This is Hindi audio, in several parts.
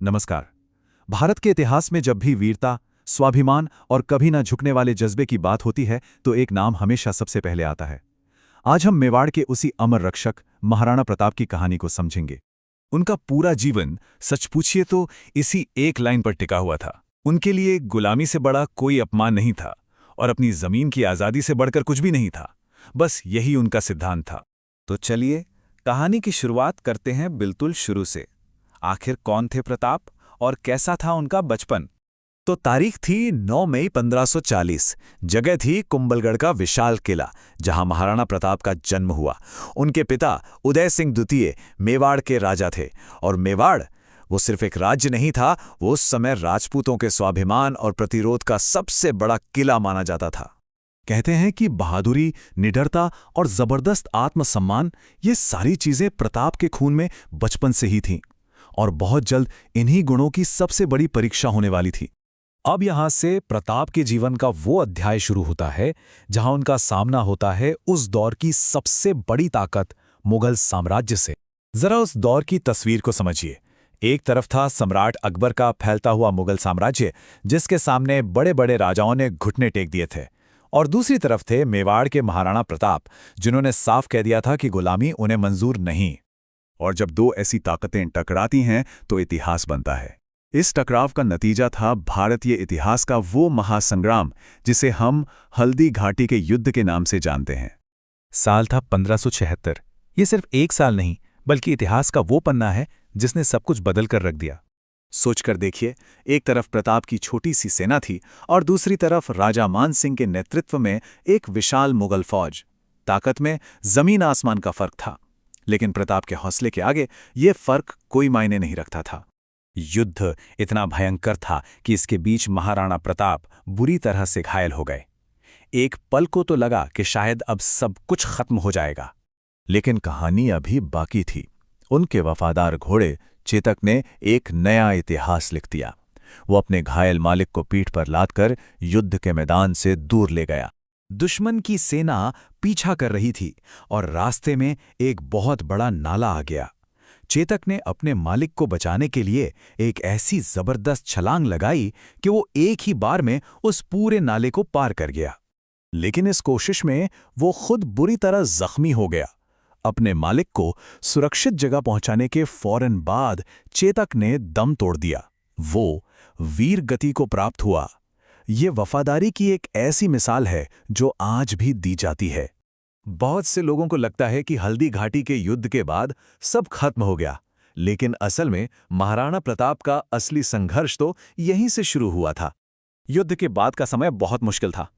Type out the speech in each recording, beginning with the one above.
नमस्कार। भारत के इतिहास में जब भी वीरता, स्वाभिमान और कभी ना झुकने वाले जज्बे की बात होती है तो एक नाम हमेशा सबसे पहले आता है। आज हम मेवाड़ के उसी अमर रक्षक महाराणा प्रताप की कहानी को समझेंगे। उनका पूरा जीवन सच पूछिए तो इसी एक लाइन पर टिका हुआ था। उनके लिए गुलामी से बड़ा कोई अपमान नहीं था और अपनी जमीन की आज़ादी से बढ़कर कुछ भी नहीं था। बस यही उनका सिद्धांत था। तो चलिए कहानी की शुरुआत करते हैं बिल्कुल शुरू से। आखिर कौन थे प्रताप और कैसा था उनका बचपन? तो तारीख थी 9 मई 1540। जगह थी कुंभलगढ़ का विशाल किला, जहां महाराणा प्रताप का जन्म हुआ। उनके पिता उदय सिंह द्वितीय मेवाड़ के राजा थे, और मेवाड़ वो सिर्फ एक राज्य नहीं था, वो उस समय राजपूतों के स्वाभिमान और प्रतिरोध का सबसे बड़ा किला माना जाता था। कहते हैं कि बहादुरी, निडरता और जबरदस्त आत्मसम्मान ये सारी चीजें प्रताप के खून में बचपन से ही थीं, और बहुत जल्द इन्हीं गुणों की सबसे बड़ी परीक्षा होने वाली थी। अब यहां से प्रताप के जीवन का वो अध्याय शुरू होता है जहां उनका सामना होता है उस दौर की सबसे बड़ी ताकत मुगल साम्राज्य से। जरा उस दौर की तस्वीर को समझिए। एक तरफ था सम्राट अकबर का फैलता हुआ मुगल साम्राज्य, जिसके सामने बड़े बड़े राजाओं ने घुटने टेक दिए थे, और दूसरी तरफ थे मेवाड़ के महाराणा प्रताप, जिन्होंने साफ कह दिया था कि गुलामी उन्हें मंजूर नहीं। और जब दो ऐसी ताकतें टकराती हैं तो इतिहास बनता है। इस टकराव का नतीजा था भारतीय इतिहास का वो महासंग्राम जिसे हम हल्दी घाटी के युद्ध के नाम से जानते हैं। साल था 1576। ये सिर्फ एक साल नहीं, बल्कि इतिहास का वो पन्ना है जिसने सब कुछ बदल कर रख दिया। सोचकर देखिए, एक तरफ प्रताप की छोटी सी सेना थी और दूसरी तरफ राजा मान सिंह के नेतृत्व में एक विशाल मुगल फौज। ताकत में जमीन आसमान का फर्क था, लेकिन प्रताप के हौसले के आगे ये फर्क कोई मायने नहीं रखता था। युद्ध इतना भयंकर था कि इसके बीच महाराणा प्रताप बुरी तरह से घायल हो गए। एक पल को तो लगा कि शायद अब सब कुछ खत्म हो जाएगा, लेकिन कहानी अभी बाकी थी। उनके वफादार घोड़े चेतक ने एक नया इतिहास लिख दिया। वो अपने घायल मालिक को पीठ पर लादकर युद्ध के मैदान से दूर ले गया। दुश्मन की सेना पीछा कर रही थी और रास्ते में एक बहुत बड़ा नाला आ गया। चेतक ने अपने मालिक को बचाने के लिए एक ऐसी जबरदस्त छलांग लगाई कि वो एक ही बार में उस पूरे नाले को पार कर गया। लेकिन इस कोशिश में वो खुद बुरी तरह जख्मी हो गया। अपने मालिक को सुरक्षित जगह पहुंचाने के फौरन बाद चेतक ने दम तोड़ दिया। वो वीर गति को प्राप्त हुआ। ये वफादारी की एक ऐसी मिसाल है जो आज भी दी जाती है। बहुत से लोगों को लगता है कि हल्दी घाटी के युद्ध के बाद सब खत्म हो गया, लेकिन असल में महाराणा प्रताप का असली संघर्ष तो यहीं से शुरू हुआ था। युद्ध के बाद का समय बहुत मुश्किल था।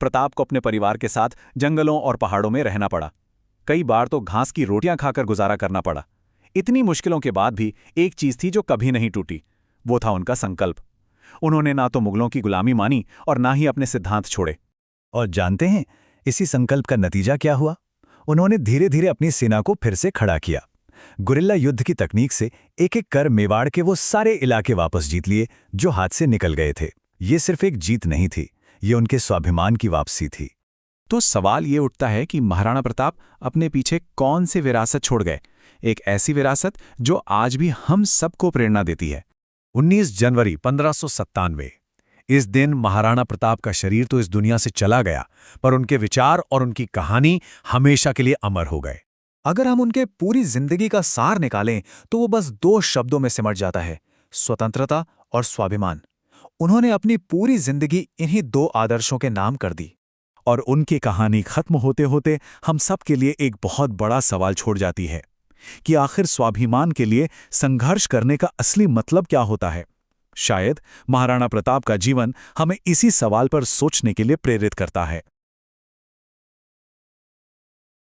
प्रताप को अपने परिवार के साथ जंगलों और पहाड़ों में रहना पड़ा। कई बार तो घास की रोटियां खाकर गुजारा करना पड़ा। इतनी मुश्किलों के बाद भी एक चीज थी जो कभी नहीं टूटी, वो था उनका संकल्प। उन्होंने ना तो मुगलों की गुलामी मानी और ना ही अपने सिद्धांत छोड़े। और जानते हैं इसी संकल्प का नतीजा क्या हुआ? उन्होंने धीरे धीरे अपनी सेना को फिर से खड़ा किया। गुरिल्ला युद्ध की तकनीक से एक एक कर मेवाड़ के वो सारे इलाके वापस जीत लिए जो हाथ से निकल गए थे। ये सिर्फ एक जीत नहीं थी, ये उनके स्वाभिमान की वापसी थी। तो सवाल ये उठता है कि महाराणा प्रताप अपने पीछे कौन सी विरासत छोड़ गए? एक ऐसी विरासत जो आज भी हम सबको प्रेरणा देती है। 19 जनवरी 1597। इस दिन महाराणा प्रताप का शरीर तो इस दुनिया से चला गया, पर उनके विचार और उनकी कहानी हमेशा के लिए अमर हो गए। अगर हम उनके पूरी जिंदगी का सार निकालें तो वो बस 2 शब्दों में सिमट जाता है: स्वतंत्रता और स्वाभिमान। उन्होंने अपनी पूरी जिंदगी इन्हीं 2 आदर्शों के नाम कर दी। और उनकी कहानी खत्म होते होते हम सब के लिए एक बहुत बड़ा सवाल छोड़ जाती है कि आखिर स्वाभिमान के लिए संघर्ष करने का असली मतलब क्या होता है। शायद महाराणा प्रताप का जीवन हमें इसी सवाल पर सोचने के लिए प्रेरित करता है।